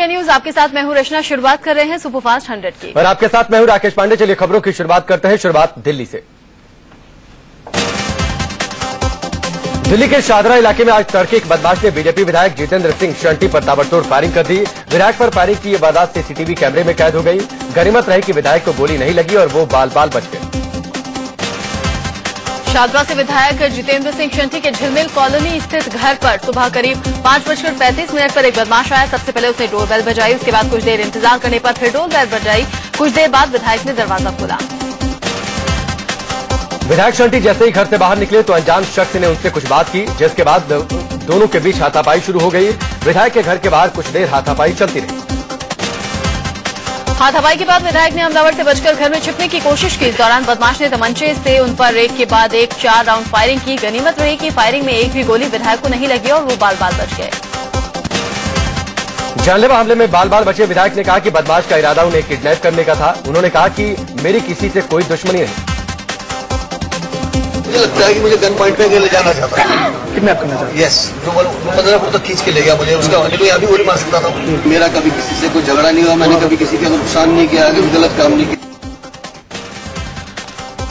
News आपके साथ मैं हूं रचना। शुरुआत कर रहे हैं सुपरफास्ट 100 की और आपके साथ मैं हूं राकेश पांडे। चलिए खबरों की शुरुआत करते हैं। शुरुआत दिल्ली से। दिल्ली के शादरा इलाके में आज तड़के एक बदमाश ने बीजेपी विधायक जितेंद्र सिंह शंटी पर ताबड़तोड़ फायरिंग कर दी। विधायक पर फायरिंग की ये वारदात सीसीटीवी कैमरे में कैद हो गई। गनीमत रही कि विधायक को गोली नहीं लगी और वो बाल बाल बच गए। शादरा से विधायक जितेंद्र सिंह शंटी के झिलमिल कॉलोनी स्थित घर पर सुबह करीब 5:35 पर एक बदमाश आया। सबसे पहले उसने डोरबेल बजाई, उसके बाद कुछ देर इंतजार करने पर फिर डोरबेल बजाई। कुछ देर बाद विधायक ने दरवाजा खोला। विधायक शंटी जैसे ही घर से बाहर निकले तो अनजान शख्स ने उनसे कुछ बात की, जिसके बाद दोनों के बीच हाथापाई शुरू हो गई। विधायक के घर के बाहर कुछ देर हाथापाई चलती रही। हाथापाई के बाद विधायक ने हमलावर से बचकर घर में छिपने की कोशिश की। इस दौरान बदमाश ने तमंचे से उन पर एक के बाद एक 4 राउंड फायरिंग की। गनीमत रही कि फायरिंग में एक भी गोली विधायक को नहीं लगी और वो बाल बाल बच गए। जानलेवा हमले में बाल बाल बचे विधायक ने कहा कि बदमाश का इरादा उन्हें किडनैप करने का था। उन्होंने कहा कि मेरी किसी से कोई दुश्मनी नहीं। मुझे लगता है कि मुझे गन पॉइंट पे ले जाना चाहता है, किडनैप करना चाहता है। यस, जो 15 फुट तक खींच के ले गया मुझे। उसका नहीं तो यहाँ भी गोली मार सकता था। मेरा कभी किसी से कोई झगड़ा नहीं हुआ, मैंने कभी किसी का नुकसान नहीं किया, कभी गलत काम नहीं किया।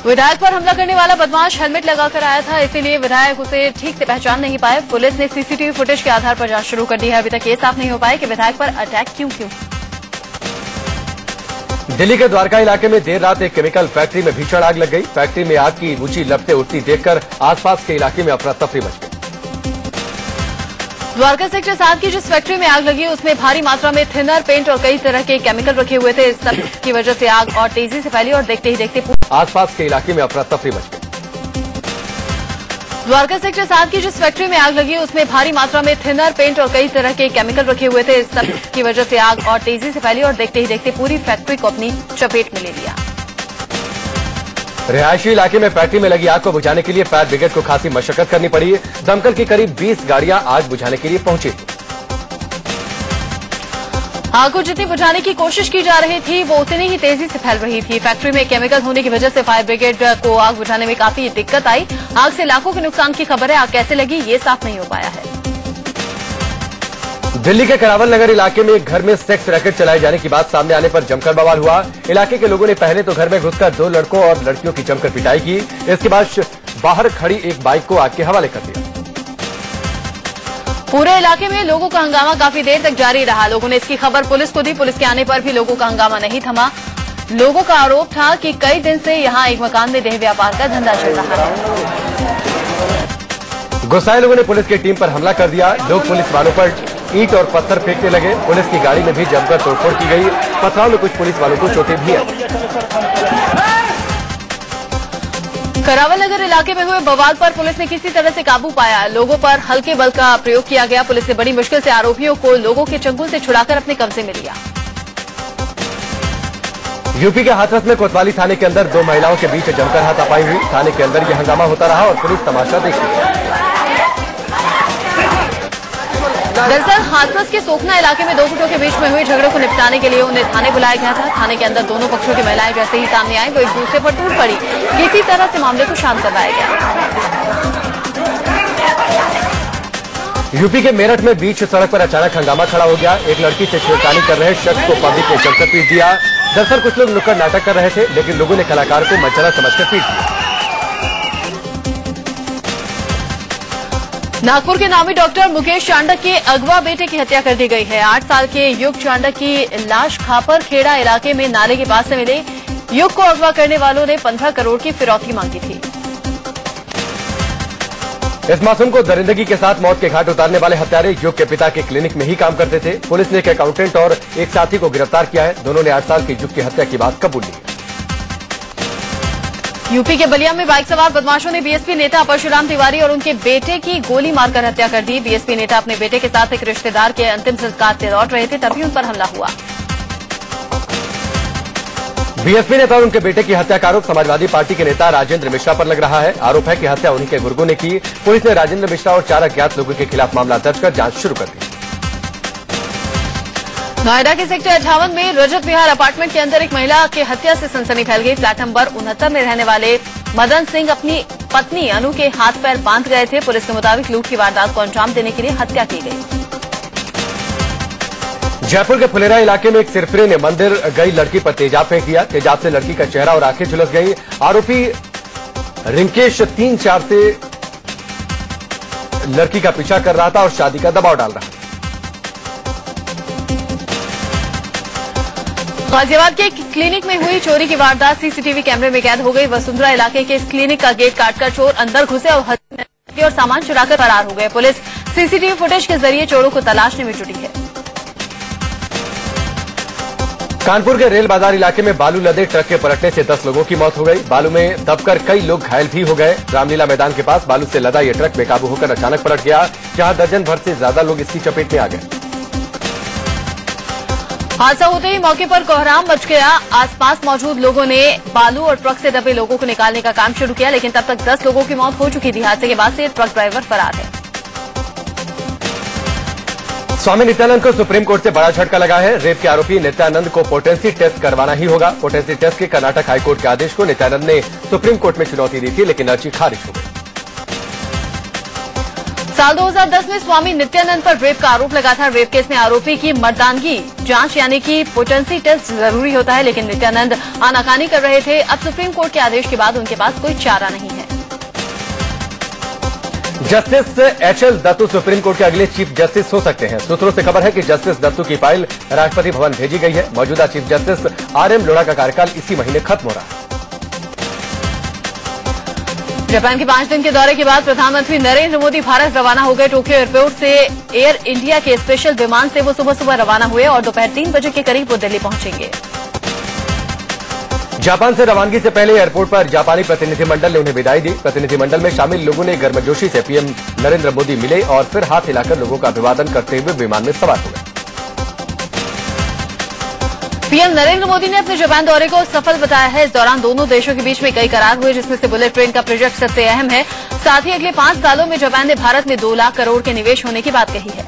विधायक पर हमला करने वाला बदमाश हेलमेट लगाकर आया था, इसीलिए विधायक उसे ठीक से पहचान नहीं पाए। पुलिस ने सीसीटीवी फुटेज के आधार पर जांच शुरू कर दी है। अभी तक ये साफ नहीं हो पाया कि विधायक पर अटैक क्यों। दिल्ली के द्वारका इलाके में देर रात एक केमिकल फैक्ट्री में भीषण आग लग गई। फैक्ट्री में आग की ऊंची लपटें उठती देखकर आसपास के इलाके में अफरा तफरी मच गई। द्वारका सेक्टर 7 की जिस फैक्ट्री में आग लगी उसमें भारी मात्रा में थिनर, पेंट और कई तरह के केमिकल रखे हुए थे। इस सब की वजह से आग और तेजी से फैली और देखते ही देखते आसपास के इलाके में अफरा तफरी मच गई। द्वारका सेक्टर 7 की जिस फैक्ट्री में आग लगी उसमें भारी मात्रा में थिनर, पेंट और कई तरह के केमिकल रखे हुए थे। इस सब की वजह से आग और तेजी से फैली और देखते ही देखते पूरी फैक्ट्री को अपनी चपेट में ले लिया। रिहायशी इलाके में फैक्ट्री में लगी आग को बुझाने के लिए फायर ब्रिगेड को खासी मशक्कत करनी पड़ी। दमकल की करीब 20 गाड़ियां आग बुझाने के लिए पहुंची। आग को जितनी बुझाने की कोशिश की जा रही थी वो उतनी ही तेजी से फैल रही थी। फैक्ट्री में केमिकल होने की वजह से फायर ब्रिगेड को आग बुझाने में काफी दिक्कत आई। आग से लाखों के नुकसान की खबर है। आग कैसे लगी ये साफ नहीं हो पाया है। दिल्ली के करावल नगर इलाके में एक घर में सेक्स रैकेट चलाए जाने की बात सामने आने पर जमकर बवाल हुआ। इलाके के लोगों ने पहले तो घर में घुसकर 2 लड़कों और लड़कियों की जमकर पिटाई की। इसके बाद बाहर खड़ी एक बाइक को आग के हवाले कर दिया। पूरे इलाके में लोगों का हंगामा काफी देर तक जारी रहा। लोगों ने इसकी खबर पुलिस को दी। पुलिस के आने पर भी लोगों का हंगामा नहीं थमा। लोगों का आरोप था कि कई दिन से यहां एक मकान में देह व्यापार का धंधा चल रहा है। गुस्साए लोगों ने पुलिस की टीम पर हमला कर दिया। लोग पुलिस वालों पर ईंट और पत्थर फेंकने लगे। पुलिस की गाड़ी में भी जमकर तोड़फोड़ की गई। पथराव में कुछ पुलिस वालों को चोटें भी आई। करावल नगर इलाके में हुए बवाल पर पुलिस ने किसी तरह से काबू पाया। लोगों पर हल्के बल का प्रयोग किया गया। पुलिस ने बड़ी मुश्किल से आरोपियों को लोगों के चंगुल से छुड़ाकर अपने कब्जे में लिया। यूपी के हाथरस में कोतवाली थाने के अंदर 2 महिलाओं के बीच जमकर हाथापाई हुई। थाने के अंदर यह हंगामा होता रहा और पुलिस तमाशा देखती। दरअसल हाथरस के सोखना इलाके में 2 गुटों के बीच में हुए झगड़े को निपटाने के लिए उन्हें थाने बुलाया गया था। थाने के अंदर दोनों पक्षों की महिलाएं जैसे ही सामने आई वो एक दूसरे पर टूट पड़ी। किसी तरह से मामले को शांत करवाया गया। यूपी के मेरठ में बीच सड़क पर अचानक हंगामा खड़ा हो गया। एक लड़की से छेड़खानी कर रहे शख्स को पब्लिक ने जमकर पीट दिया। दरअसल कुछ लोग नुक्कड़ नाटक कर रहे थे, लेकिन लोगों ने कलाकार को मंचला समझकर पीट दिया। नागपुर के नामी डॉक्टर मुकेश चांडक के अगवा बेटे की हत्या कर दी गई है। 8 साल के युग चांडक की लाश खापर खेड़ा इलाके में नाले के पास से मिली। युग को अगवा करने वालों ने 15 करोड़ की फिरौती मांगी थी। इस मासूम को दरिंदगी के साथ मौत के घाट उतारने वाले हत्यारे युग के पिता के क्लिनिक में ही काम करते थे। पुलिस ने एक अकाउंटेंट और एक साथी को गिरफ्तार किया है। दोनों ने 8 साल के युग की हत्या की बात कबूल ली। यूपी के बलिया में बाइक सवार बदमाशों ने बीएसपी नेता परशुराम तिवारी और उनके बेटे की गोली मारकर हत्या कर दी। बीएसपी नेता अपने बेटे के साथ एक रिश्तेदार के अंतिम संस्कार से लौट रहे थे, तभी उन पर हमला हुआ। बीएसपी नेता और उनके बेटे की हत्या का आरोप समाजवादी पार्टी के नेता राजेंद्र मिश्रा पर लग रहा है। आरोप है कि हत्या उन्हीं के गुर्गों ने की। पुलिस ने राजेंद्र मिश्रा और 4 अज्ञात लोगों के खिलाफ मामला दर्ज कर जांच शुरू कर दी। नोएडा के सेक्टर 58 में रजत विहार अपार्टमेंट के अंदर एक महिला की हत्या से सनसनी फैल गई। फ्लैट नंबर 69 में रहने वाले मदन सिंह अपनी पत्नी अनु के हाथ पैर बांध गए थे। पुलिस के मुताबिक लूट की वारदात को अंजाम देने के लिए हत्या की गई। जयपुर के फुलेरा इलाके में एक सिरफिरे ने मंदिर गई लड़की पर तेजाब फेंक दिया। तेजाब से लड़की का चेहरा और आंखें झुलस गई। आरोपी रिंकेश 3-4 से लड़की का पीछा कर रहा था और शादी का दबाव डाल रहा था। गाजियाबाद के क्लिनिक में हुई चोरी की वारदात सीसीटीवी कैमरे में कैद हो गई। वसुंधरा इलाके के इस क्लिनिक का गेट काटकर चोर अंदर घुसे और सामान चुराकर फरार हो गए। पुलिस सीसीटीवी फुटेज के जरिए चोरों को तलाशने में जुटी है। कानपुर के रेल बाजार इलाके में बालू लदे ट्रक के पलटने से 10 लोगों की मौत हो गई। बालू में दबकर कई लोग घायल भी हो गए। रामलीला मैदान के पास बालू से लदा यह ट्रक बेकाबू होकर अचानक पलट गया, जहां दर्जन भर से ज्यादा लोग इसकी चपेट में आ गए। हादसा होते ही मौके पर कोहराम मच गया। आसपास मौजूद लोगों ने बालू और ट्रक से दबे लोगों को निकालने का काम शुरू किया, लेकिन तब तक 10 लोगों की मौत हो चुकी थी। हादसे के बाद से ट्रक ड्राइवर फरार है। स्वामी नित्यानंद को सुप्रीम कोर्ट से बड़ा झटका लगा है। रेप के आरोपी नित्यानंद को पोटेंसी टेस्ट करवाना ही होगा। पोटेंसी टेस्ट के कर्नाटक हाईकोर्ट के आदेश को नित्यानंद ने सुप्रीम कोर्ट में चुनौती दी थी, लेकिन अर्जी खारिज हो गई। साल 2010 में स्वामी नित्यानंद पर रेप का आरोप लगा था। रेप केस में आरोपी की मर्दानगी जांच यानी कि पोटेंसी टेस्ट जरूरी होता है, लेकिन नित्यानंद आनाकानी कर रहे थे। अब सुप्रीम कोर्ट के आदेश के बाद उनके पास कोई चारा नहीं है। Justice HL Dattu supreme court के अगले चीफ जस्टिस हो सकते हैं। सूत्रों से खबर है कि जस्टिस दत्तू की फाइल राष्ट्रपति भवन भेजी गई है। मौजूदा चीफ जस्टिस आरएम लोढ़ा का कार्यकाल इसी महीने खत्म हो रहा है। जापान के 5 दिन के दौरे के बाद प्रधानमंत्री नरेंद्र मोदी भारत रवाना हो गए। टोक्यो एयरपोर्ट से एयर इंडिया के स्पेशल विमान से वो सुबह रवाना हुए और दोपहर 3 बजे के करीब वो दिल्ली पहुंचेंगे। जापान से रवानगी से पहले एयरपोर्ट पर जापानी प्रतिनिधिमंडल ने उन्हें विदाई दी। प्रतिनिधिमंडल में शामिल लोगों ने गर्मजोशी से पीएम नरेंद्र मोदी मिले और फिर हाथ हिलाकर लोगों का अभिवादन करते हुए विमान में सवार हो गए। पीएम नरेंद्र मोदी ने अपने जापान दौरे को सफल बताया है। इस दौरान दोनों देशों के बीच में कई करार हुए, जिसमें से बुलेट ट्रेन का प्रोजेक्ट सबसे अहम है। साथ ही अगले 5 सालों में जापान ने भारत में 2 लाख करोड़ के निवेश होने की बात कही है।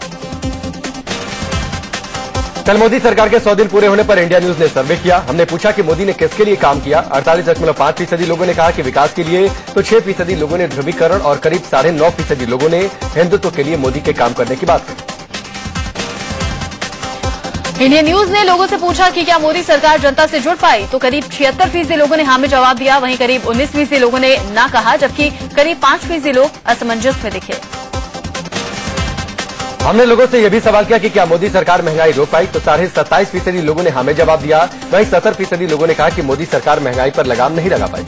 कल मोदी सरकार के 100 दिन पूरे होने पर इंडिया न्यूज ने सर्वे किया। हमने पूछा कि मोदी ने किसके लिए काम किया। 48.5% लोगों ने कहा कि विकास के लिए, तो 6% लोगों ने ध्रुवीकरण और करीब 9.5% लोगों ने हिंदुत्व के लिए मोदी के काम करने की बात कही। इंडिया न्यूज ने लोगों से पूछा कि क्या मोदी सरकार जनता से जुड़ पाई, तो करीब 76% लोगों ने हाँ में जवाब दिया। वहीं करीब 19% लोगों ने ना कहा, जबकि करीब 5% लोग असमंजस में दिखे। हमने लोगों से यह भी सवाल किया कि क्या मोदी सरकार महंगाई रोक पाई, तो 27.5% लोगों ने हाँ में जवाब दिया। वहीं 70% लोगों ने कहा कि मोदी सरकार महंगाई पर लगाम नहीं लगा पाई।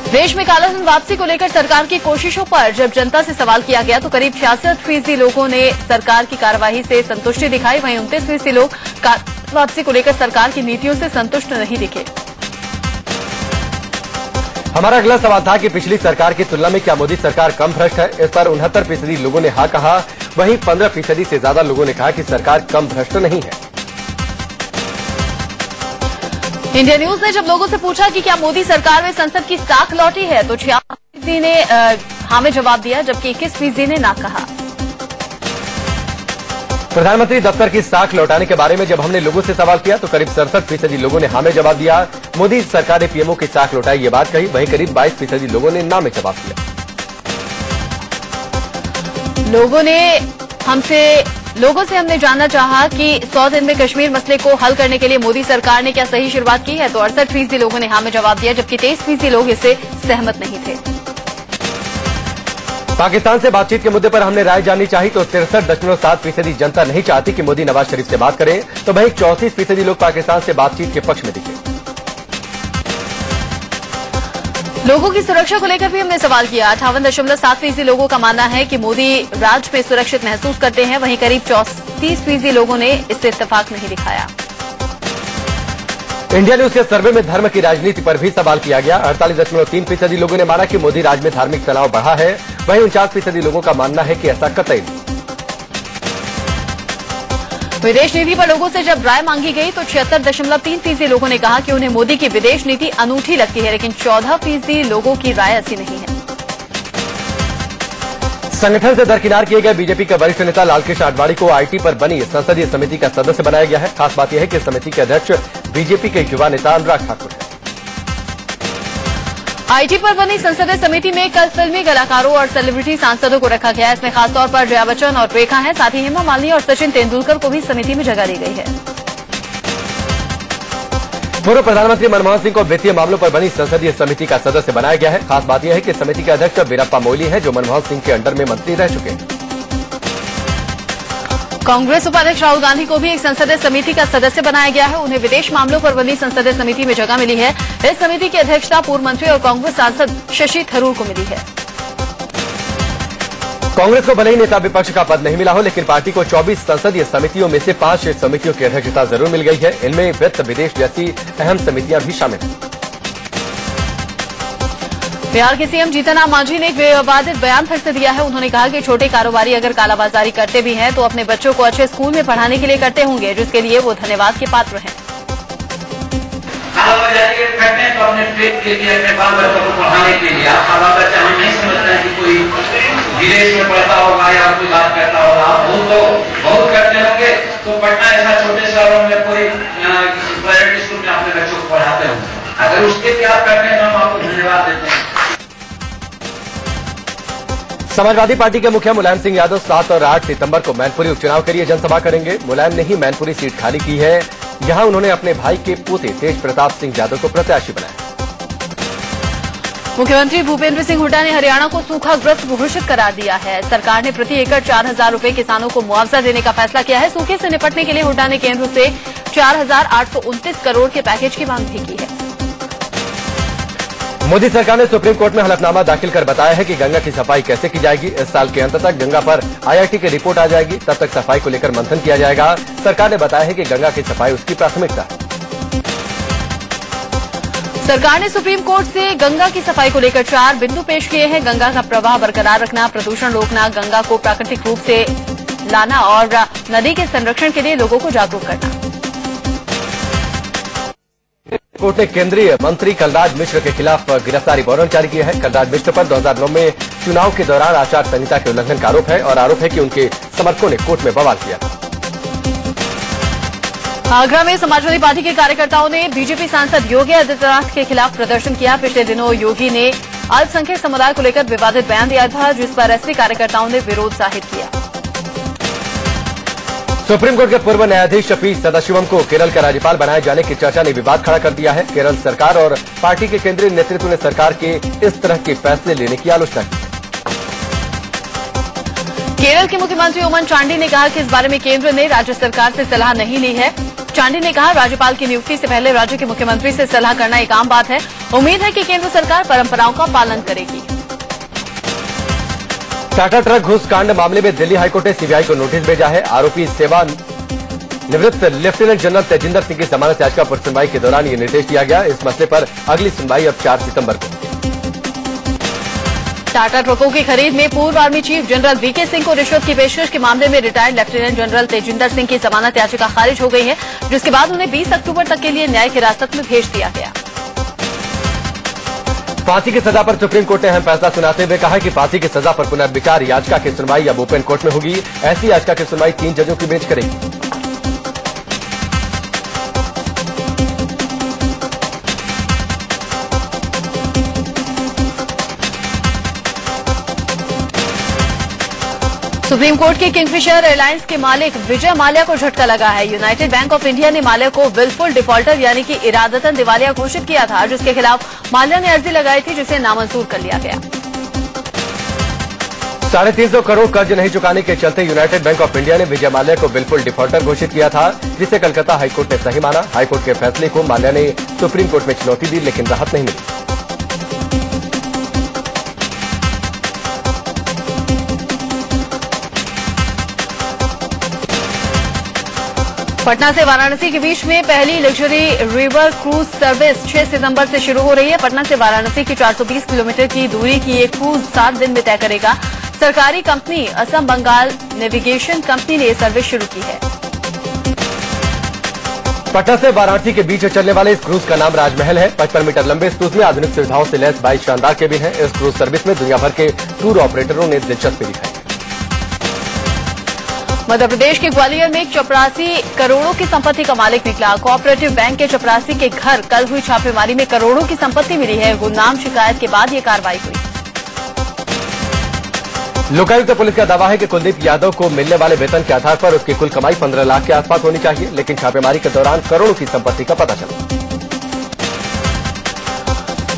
देश में कालाधन वापसी को लेकर सरकार की कोशिशों पर जब जनता से सवाल किया गया तो करीब 66% लोगों ने सरकार की कार्यवाही से संतुष्टि दिखाई। वहीं 29% लोग वापसी को लेकर सरकार की नीतियों से संतुष्ट नहीं दिखे। हमारा अगला सवाल था कि पिछली सरकार की तुलना में क्या मोदी सरकार कम भ्रष्ट है। इस पर 69% लोगों ने हाँ कहा। वहीं 15% से ज्यादा लोगों ने कहा कि सरकार कम भ्रष्ट नहीं है। इंडिया न्यूज ने जब लोगों से पूछा कि क्या मोदी सरकार में संसद की साख लौटी है, तो 66% ने हाँ में जवाब दिया, जबकि 21% ने ना कहा। प्रधानमंत्री दफ्तर की साख लौटाने के बारे में जब हमने लोगों से सवाल किया तो करीब 67% लोगों ने हाँ में जवाब दिया। मोदी सरकार ने पीएमओ की साख लौटाई ये बात कही। वहीं करीब 22% लोगों ने ना में जवाब दिया। लोगों से हमने जानना चाहा कि 100 दिन में कश्मीर मसले को हल करने के लिए मोदी सरकार ने क्या सही शुरुआत की है, तो 68% लोगों ने हाँ में जवाब दिया, जबकि 23% लोग इससे सहमत नहीं थे। पाकिस्तान से बातचीत के मुद्दे पर हमने राय जाननी चाही तो 63.7% जनता नहीं चाहती कि मोदी नवाज शरीफ से बात करें, तो वहीं 34% लोग पाकिस्तान से बातचीत के पक्ष में दिखे। लोगों की सुरक्षा को लेकर भी हमने सवाल किया। 58.7% लोगों का मानना है कि मोदी राज्य में सुरक्षित महसूस करते हैं। वहीं करीब 34% लोगों ने इससे इत्तेफाक नहीं दिखाया। इंडिया न्यूज के सर्वे में धर्म की राजनीति पर भी सवाल किया गया। 48.3% लोगों ने माना कि मोदी राज्य में धार्मिक तनाव बढ़ा है। वहीं 49% लोगों का मानना है कि ऐसा कतई नहीं। विदेश नीति पर लोगों से जब राय मांगी गई तो 76.3% लोगों ने कहा कि उन्हें मोदी की विदेश नीति अनूठी लगती है, लेकिन 14% लोगों की राय ऐसी नहीं है। संगठन से दरकिनार किए गए बीजेपी के वरिष्ठ नेता लालकृष्ण आडवाणी को आईटी पर बनी संसदीय समिति का सदस्य बनाया गया है। खास बात यह है कि समिति के अध्यक्ष बीजेपी के युवा नेता अनुराग ठाकुर हैं। आईटी पर बनी संसदीय समिति में कल फिल्मी कलाकारों और सेलिब्रिटी सांसदों को रखा गया। इसमें खासतौर पर जया बच्चन और रेखा हैं, साथ ही हेमा मालिनी और सचिन तेंदुलकर को भी समिति में जगह दी गई है। पूर्व प्रधानमंत्री मनमोहन सिंह को वित्तीय मामलों पर बनी संसदीय समिति का सदस्य बनाया गया है। खास बात यह है कि समिति के अध्यक्ष वीरप्पा मोइली हैं, जो मनमोहन सिंह के अंडर में मंत्री रह चुके हैं। कांग्रेस उपाध्यक्ष राहुल गांधी को भी एक संसदीय समिति का सदस्य बनाया गया है। उन्हें विदेश मामलों पर बनी संसदीय समिति में जगह मिली है। इस समिति की अध्यक्षता पूर्व मंत्री और कांग्रेस सांसद शशि थरूर को मिली है। कांग्रेस को भले ही नेता विपक्ष का पद नहीं मिला हो, लेकिन पार्टी को 24 संसदीय समितियों में से 5 समितियों की अध्यक्षता जरूर मिल गई है। इनमें वित्त, विदेश जैसी अहम समितियां भी शामिल हैं। बिहार के सीएम जीतन राम मांझी ने एक विवादित बयान फिर से दिया है। उन्होंने कहा कि छोटे कारोबारी अगर कालाबाजारी करते भी हैं तो अपने बच्चों को अच्छे स्कूल में पढ़ाने के लिए करते होंगे, जिसके लिए वो धन्यवाद के पात्र हैं। कालाबाजारी करते हैं तो अपने पेट के लिए, अपने बाल बच्चों को पढ़ाने के लिए। आपका बाल बच्चा हम नहीं समझते हैं कि कोई विदेश में पढ़ता होगा या कोई बात करता होगा। बहुत करते होंगे तो पटना ऐसा छोटे शहरों में कोई प्राइवेट स्कूल में अपने बच्चों को पढ़ाते होंगे। अगर उसके लिए आप करते हैं तो हम आपको धन्यवाद देते हैं। समाजवादी पार्टी के मुखिया मुलायम सिंह यादव 7 और 8 सितंबर को मैनपुरी उपचुनाव के लिए जनसभा करेंगे। मुलायम ने ही मैनपुरी सीट खाली की है, जहां उन्होंने अपने भाई के पोते तेज प्रताप सिंह यादव को प्रत्याशी बनाया। मुख्यमंत्री भूपेंद्र सिंह हुड्डा ने हरियाणा को सूखाग्रस्त घोषित करार दिया है। सरकार ने प्रति एकड़ 4,000 रुपए किसानों को मुआवजा देने का फैसला किया है। सूखे से निपटने के लिए हुड्डा ने केंद्र से 4,829 करोड़ के पैकेज की मांग भी की है। मोदी सरकार ने सुप्रीम कोर्ट में हलफनामा दाखिल कर बताया है कि गंगा की सफाई कैसे की जाएगी। इस साल के अंत तक गंगा पर आईआईटी की रिपोर्ट आ जाएगी, तब तक सफाई को लेकर मंथन किया जाएगा। सरकार ने बताया है कि गंगा की सफाई उसकी प्राथमिकता है। सरकार ने सुप्रीम कोर्ट से गंगा की सफाई को लेकर 4 बिंदु पेश किए हैं। गंगा का प्रवाह बरकरार रखना, प्रदूषण रोकना, गंगा को प्राकृतिक रूप से लाना और नदी के संरक्षण के लिए लोगों को जागरूक करना। कोर्ट ने केंद्रीय मंत्री कलराज मिश्र के खिलाफ गिरफ्तारी वारंट जारी किया है। कलराज मिश्र पर 2009 में चुनाव के दौरान आचार संहिता के उल्लंघन का आरोप है और आरोप है कि उनके समर्थकों ने कोर्ट में बवाल किया था। आगरा में समाजवादी पार्टी के कार्यकर्ताओं ने बीजेपी सांसद योगी आदित्यनाथ के खिलाफ प्रदर्शन किया। पिछले दिनों योगी ने अल्पसंख्यक समुदाय को लेकर विवादित बयान दिया था, जिस पर एसपी कार्यकर्ताओं ने विरोध जाहिर किया। सुप्रीम कोर्ट के पूर्व न्यायाधीश पी सदाशिवम को केरल का राज्यपाल बनाए जाने की चर्चा ने विवाद खड़ा कर दिया है। केरल सरकार और पार्टी के केंद्रीय नेतृत्व ने सरकार के इस तरह के फैसले लेने की आलोचना की। केरल के मुख्यमंत्री ओमन चांडी ने कहा कि इस बारे में केंद्र ने राज्य सरकार से सलाह नहीं ली है। चांडी ने कहा, राज्यपाल की नियुक्ति से पहले राज्य के मुख्यमंत्री से सलाह करना एक आम बात है। उम्मीद है कि केंद्र सरकार परंपराओं का पालन करेगी। टाटा ट्रक घूस कांड मामले में दिल्ली हाईकोर्ट ने सीबीआई को नोटिस भेजा है। आरोपी सेवा निवृत्त लेफ्टिनेंट जनरल तेजिंदर सिंह की जमानत याचिका पर सुनवाई के दौरान ये निर्देश दिया गया। इस मसले पर अगली सुनवाई अब 4 सितंबर को। टाटा ट्रकों की खरीद में पूर्व army chief general VK Singh को रिश्वत की पेशकश के मामले में retired lieutenant general Tejinder Singh की जमानत याचिका खारिज हो गई है, जिसके बाद उन्हें 20 अक्टूबर तक के लिए न्यायिक हिरासत में भेज दिया गया। फांसी की सजा पर सुप्रीम कोर्ट ने अहम फैसला सुनाते हुए कहा कि फांसी की सजा पर पुनर्विचार याचिका की सुनवाई अब ओपन कोर्ट में होगी। ऐसी याचिका की सुनवाई 3 जजों की बेंच करेगी। सुप्रीम कोर्ट के किंगफिशर एयरलाइंस के मालिक विजय माल्या को झटका लगा है। यूनाइटेड बैंक ऑफ इंडिया ने माल्या को विलफुल डिफॉल्टर यानी कि इरादतन दिवालिया घोषित किया था, जिसके खिलाफ माल्या ने अर्जी लगाई थी, जिसे नामंजूर कर लिया गया। 350 करोड़ कर्ज नहीं चुकाने के चलते यूनाइटेड बैंक ऑफ इंडिया ने विजय माल्या को विलफुल डिफॉल्टर घोषित किया था, जिसे कलकत्ता हाईकोर्ट ने सही माना। हाईकोर्ट के फैसले को माल्या ने सुप्रीम कोर्ट में चुनौती दी, लेकिन राहत नहीं मिली। पटना से वाराणसी के बीच में पहली लग्जरी रिवर क्रूज सर्विस 6 सितंबर से शुरू हो रही है। पटना से वाराणसी की 420 किलोमीटर की दूरी की ये क्रूज 7 दिन में तय करेगा। सरकारी company Assam Bengal navigation company ने ये सर्विस शुरू की है। पटना से वाराणसी के बीच चलने वाले इस क्रूज का नाम राजमहल है। 55 मीटर लंबे इस क्रूज में आधुनिक सुविधाओं से लैस 22 शानदार केबिन है। इस क्रूज सर्विस में दुनिया भर के टूर ऑपरेटरों ने दिलचस्पी दिखाई। मध्य प्रदेश के ग्वालियर में 84 करोड़ों की संपत्ति का मालिक निकला। कोऑपरेटिव बैंक के चपरासी के घर कल हुई छापेमारी में करोड़ों की संपत्ति मिली है। गुमनाम शिकायत के बाद ये कार्रवाई हुई। लोकायुक्त पुलिस का दावा है कि कुलदीप यादव को मिलने वाले वेतन के आधार पर उसकी कुल कमाई 15 लाख के आसपास होनी चाहिए, लेकिन छापेमारी के दौरान करोड़ों की संपत्ति का पता चला।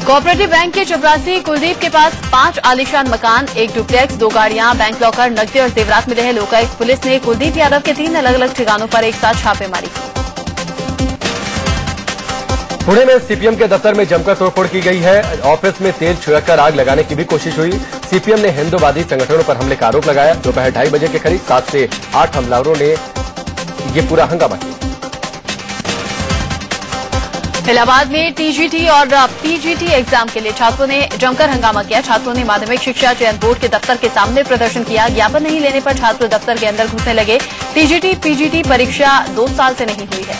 कोऑपरेटिव बैंक के चपरासी कुलदीप के पास 5 आलीशान मकान, 1 डुप्लेक्स, 2 गाड़ियां, बैंक लॉकर, नकदी और जेवरात मिले हैं। लोकायुक्त पुलिस ने कुलदीप यादव के 3 अलग अलग ठिकानों पर एक साथ छापेमारी की। पुणे में सीपीएम के दफ्तर में जमकर तोड़फोड़ की गई है। ऑफिस में तेल छिड़ककर आग लगाने की भी कोशिश हुई। सीपीएम ने हिंदूवादी संगठनों पर हमले का आरोप लगाया। दोपहर 2:30 बजे के करीब 7 से 8 हमलावरों ने ये पूरा हंगामा किया। इलाहाबाद में टीजीटी और पीजीटी एग्जाम के लिए छात्रों ने जमकर हंगामा किया। छात्रों ने माध्यमिक शिक्षा चयन बोर्ड के दफ्तर के सामने प्रदर्शन किया। ज्ञापन नहीं लेने पर छात्र दफ्तर के अंदर घुसने लगे। टीजीटी पीजीटी परीक्षा 2 साल से नहीं हुई है।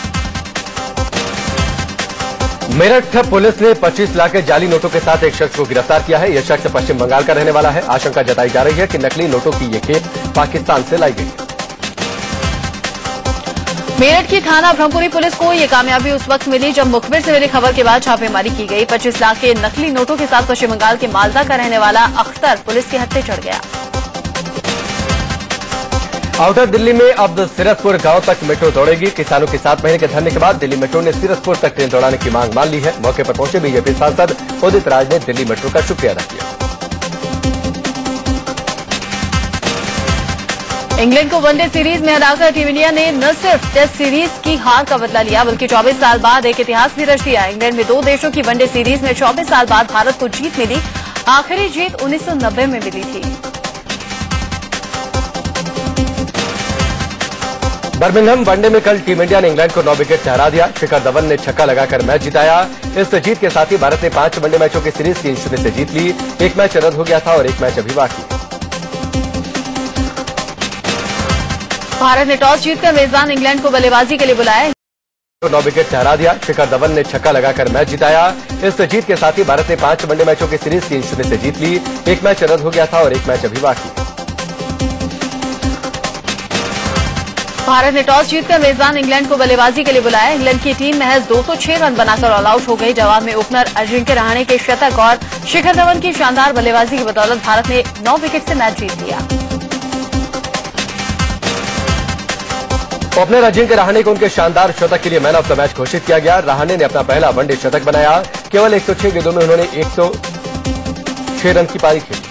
मेरठ पुलिस ने 25 लाख के जाली नोटों के साथ एक शख्स को गिरफ्तार किया है। यह शख्स पश्चिम बंगाल का रहने वाला है। आशंका जताई जा रही है कि नकली नोटों की ये खेप पाकिस्तान से लाई गई है। मेरठ की थाना ब्रह्मपुरी पुलिस को ये कामयाबी उस वक्त मिली जब मुखबिर से मिली खबर के बाद छापेमारी की गई। 25 लाख के नकली नोटों के साथ पश्चिम बंगाल के मालदा का रहने वाला अख्तर पुलिस के हत्थे चढ़ गया। आउटर दिल्ली में अब सीरसपुर गांव तक मेट्रो दौड़ेगी। किसानों के 7 महीने के धरने के बाद दिल्ली मेट्रो ने सीरसपुर तक ट्रेन दौड़ाने की मांग मान ली है। मौके पर पहुंचे बीजेपी सांसद उदित राज ने दिल्ली मेट्रो का शुक्रिया अदा किया। इंग्लैंड को वनडे सीरीज में हराकर टीम इंडिया ने न सिर्फ टेस्ट सीरीज की हार का बदला लिया बल्कि 24 साल बाद एक इतिहास भी रच दिया। इंग्लैंड में 2 देशों की वनडे सीरीज में 24 साल बाद भारत को जीत मिली। आखिरी जीत 1990 में मिली थी। बर्मिंघम वनडे में कल टीम इंडिया ने इंग्लैंड को 9 विकेट से हरा दिया। शिखर धवन ने छक्का लगाकर मैच जिताया। इस जीत के साथ ही भारत ने 5 वनडे मैचों की सीरीज 3-0 से जीत ली। एक मैच रद्द हो गया था और एक मैच अभी बाकी। भारत ने टॉस जीतकर मेजबान इंग्लैंड को बल्लेबाजी के लिए बुलाया। 9 विकेट से हरा दिया। शिखर धवन ने छक्का लगाकर मैच जिताया। इस जीत के साथ ही भारत ने 5 वनडे मैचों की सीरीज 3-0 से जीत ली। एक मैच रद्द हो गया था और एक मैच अभी बाकी। भारत ने टॉस जीतकर मेजबान इंग्लैंड को बल्लेबाजी के लिए बुलाया। इंग्लैंड की टीम महज 206 रन बनाकर ऑल आउट हो गई। जवाब में ओपनर अजिंक्य रहाणे के शतक और शिखर धवन की शानदार बल्लेबाजी की बदौलत भारत ने 9 विकेट से मैच जीत लिया। ओपनर अजिंक्य रहाणे को उनके शानदार शतक के लिए मैन ऑफ द मैच घोषित किया गया। रहाणे ने अपना पहला वनडे शतक बनाया। केवल 106 गेंदों में उन्होंने 106 रन की पारी खेली।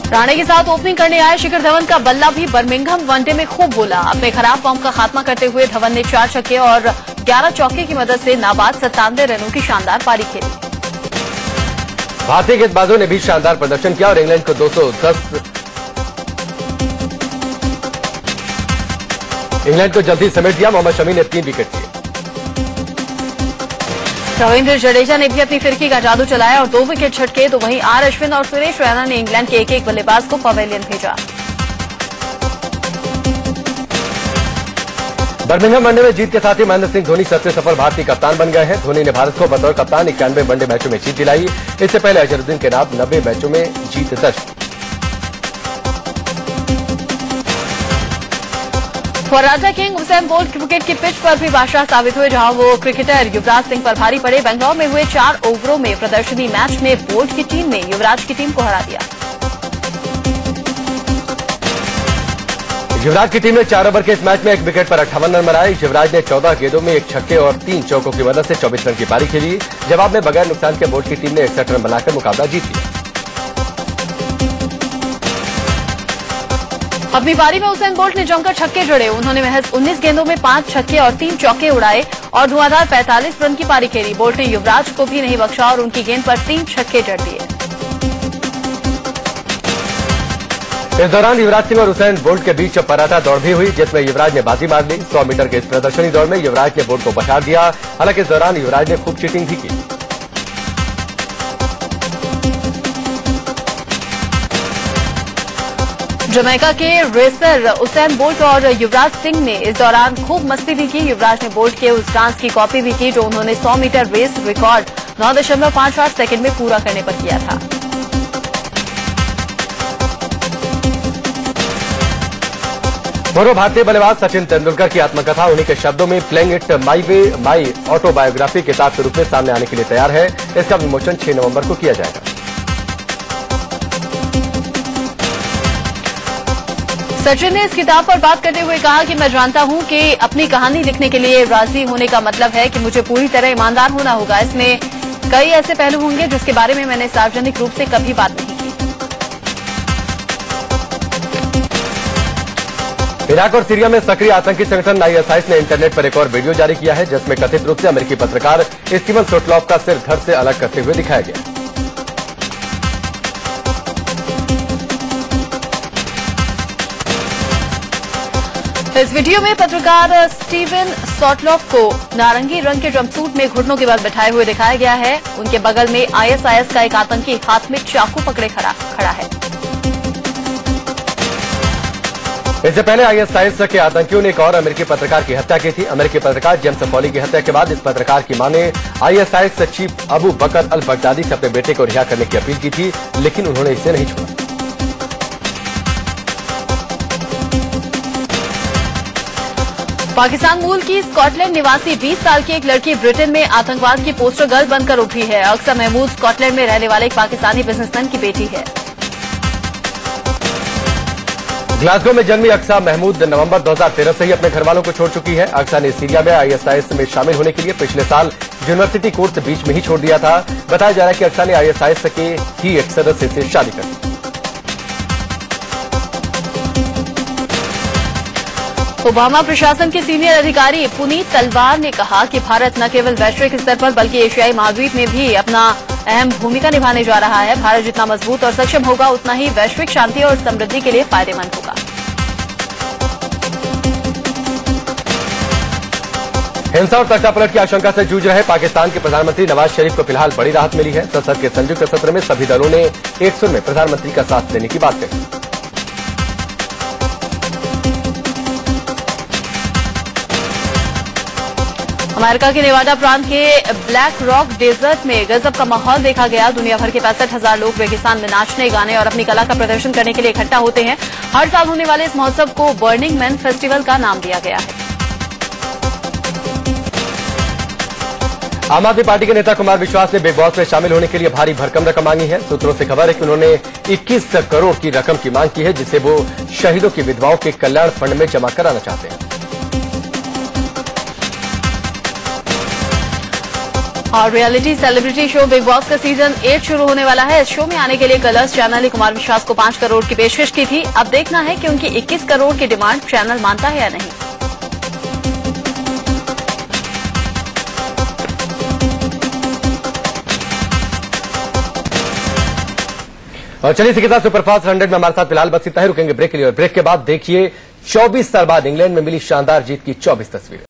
रहाणे के साथ ओपनिंग करने आए शिखर धवन का बल्ला भी बर्मिंघम वनडे में खूब बोला। अपने खराब फॉर्म का खात्मा करते हुए धवन ने 4 छक्के और 11 चौके की मदद से नाबाद 97 रनों की शानदार पारी खेली। भारतीय गेंदबाजों ने भी शानदार प्रदर्शन किया और इंग्लैंड को 210 इंग्लैंड को जल्दी समेट दिया। मोहम्मद शमी ने 3 विकेट लिए। रविंद्र जडेजा ने भी अपनी फिरकी का जादू चलाया और 2 विकेट छटके। तो वहीं आर अश्विन और सुरेश रैना ने इंग्लैंड के एक बल्लेबाज को पवेलियन भेजा। बर्मिंघम वनडे में जीत के साथ ही महेंद्र सिंह धोनी सबसे सफल भारतीय कप्तान बन गए हैं। धोनी ने भारत को बतौर कप्तान 91 वनडे मैचों में जीत दिलाई। इससे पहले अजहरुद्दीन के नाम 90 मैचों में जीत दर्ज की। फर्राटा किंग उसेन बोल्ट क्रिकेट की पिच पर भी बादशाह साबित हुए, जहां वो क्रिकेटर युवराज सिंह पर भारी पड़े। बेंगलौर में हुए 4 ओवरों में प्रदर्शनी मैच में बोल्ट की टीम ने युवराज की टीम को हरा दिया। युवराज की टीम ने 4 ओवर के इस मैच में 1 विकेट पर 58 रन बनाए। युवराज ने 14 गेंदों में 1 छक्के और 3 चौकों की मदद से 24 रन की पारी खेली। जवाब में बगैर नुकसान के बोल्ट की टीम ने 61 रन बनाकर मुकाबला जीत लिया। अपनी पारी में उसेन बोल्ट ने जमकर छक्के जड़े। उन्होंने महज 19 गेंदों में 5 छक्के और 3 चौके उड़ाए और धुआंधार 45 रन की पारी खेली। बोल्ट ने युवराज को भी नहीं बख्शा और उनकी गेंद पर 3 छक्के जड़ दिए। इस दौरान युवराज सिंह और उसेन बोल्ट के बीच पराठा दौड़ भी हुई, जिसमें युवराज ने बाजी मार ली। 100 मीटर के इस प्रदर्शनी दौड़ में युवराज ने बोल्ट को पछाड़ दिया। हालांकि इस दौरान युवराज ने खूब चीटिंग भी की। जमैका के रेसर उसेन बोल्ट और युवराज सिंह ने इस दौरान खूब मस्ती भी की। युवराज ने बोल्ट के उस डांस की कॉपी भी की जो उन्होंने 100 मीटर रेस रिकॉर्ड 9.58 सेकंड में पूरा करने पर किया था। पूर्व भारतीय बल्लेबाज सचिन तेंदुलकर की आत्मकथा उन्हीं के शब्दों में playing it my way my autobiography किताब के रूप में सामने आने के लिए तैयार है। इसका विमोचन 6 नवंबर को किया जाएगा। सचिन ने इस किताब पर बात करते हुए कहा कि मैं जानता हूं कि अपनी कहानी लिखने के लिए राजी होने का मतलब है कि मुझे पूरी तरह ईमानदार होना होगा। इसमें कई ऐसे पहलू होंगे जिसके बारे में मैंने सार्वजनिक रूप से कभी बात नहीं की। इराक और सीरिया में सक्रिय आतंकी संगठन ISIS ने इंटरनेट पर एक और वीडियो जारी किया है, जिसमें कथित रूप से अमेरिकी पत्रकार स्टीवन सोटलॉफ का सिर धड़ से अलग करते हुए दिखाया गया। इस वीडियो में पत्रकार स्टीवन सोटलॉफ को नारंगी रंग के जंपसूट में घुटनों के बल बैठाए हुए दिखाया गया है। उनके बगल में ISIS का एक आतंकी हाथ में चाकू पकड़े खड़ा है। इससे पहले ISIS के आतंकियों ने एक और अमेरिकी पत्रकार की हत्या की थी। अमेरिकी पत्रकार जेम्स फॉली की हत्या के बाद इस पत्रकार की मां ने ISIS चीफ अबू बकर अल बगदादी से अपने बेटे को रिहा करने की अपील की थी, लेकिन उन्होंने इसे नहीं छोड़ा। पाकिस्तान मूल की स्कॉटलैंड निवासी 20 साल की एक लड़की ब्रिटेन में आतंकवाद की पोस्टर गर्ल बनकर उभरी है। अक्सा महमूद स्कॉटलैंड में रहने वाले एक पाकिस्तानी बिजनेसमैन की बेटी है। ग्लासगो में जन्मी अक्सा महमूद नवंबर 2013 से ही अपने घरवालों को छोड़ चुकी है। अक्सा ने सीरिया में ISIS में शामिल होने के लिए पिछले साल यूनिवर्सिटी कोर्स बीच में ही छोड़ दिया था। बताया जा रहा है कि अक्सा ने ISIS के ही एक सदस्य से शादी कर दी। ओबामा प्रशासन के सीनियर अधिकारी पुनीत तलवार ने कहा कि भारत न केवल वैश्विक स्तर पर बल्कि एशियाई महाद्वीप में भी अपना अहम भूमिका निभाने जा रहा है। भारत जितना मजबूत और सक्षम होगा उतना ही वैश्विक शांति और समृद्धि के लिए फायदेमंद होगा। हिंसा और तख्तापलट की आशंका से जूझ रहे पाकिस्तान के प्रधानमंत्री नवाज शरीफ को फिलहाल बड़ी राहत मिली है। संसद के संयुक्त सत्र में सभी दलों ने एक सुर में प्रधानमंत्री का साथ देने की बात कही। अमेरिका के नेवाडा प्रांत के ब्लैक रॉक डेजर्ट में गजब का माहौल देखा गया। दुनिया भर के 65,000 लोग रेगिस्तान में नाचने, गाने और अपनी कला का प्रदर्शन करने के लिए इकट्ठा होते हैं। हर साल होने वाले इस महोत्सव को बर्निंग मैन फेस्टिवल का नाम दिया गया है। आम आदमी पार्टी के नेता कुमार विश्वास ने बिग बॉस में शामिल होने के लिए भारी भरकम रकम मांगी है। सूत्रों से खबर है कि उन्होंने 21 करोड़ की रकम की मांग की है, जिसे वो शहीदों की विधवाओं के कल्याण फंड में जमा कराना चाहते हैं। और reality celebrity show big boss का सीजन 8 शुरू होने वाला है। इस शो में आने के लिए कलर्स चैनल ने कुमार विश्वास को 5 करोड़ की पेशकश की थी। अब देखना है कि उनकी 21 करोड़ की डिमांड चैनल मानता है या नहीं। और चलिए इसी के साथ सुपरफास्ट 100 में हमारे साथ फिलहाल बस इतना ही। रुकेंगे ब्रेक के लिए और ब्रेक के बाद देखिए 24 साल बाद इंग्लैंड में मिली शानदार जीत की 24 तस्वीरें।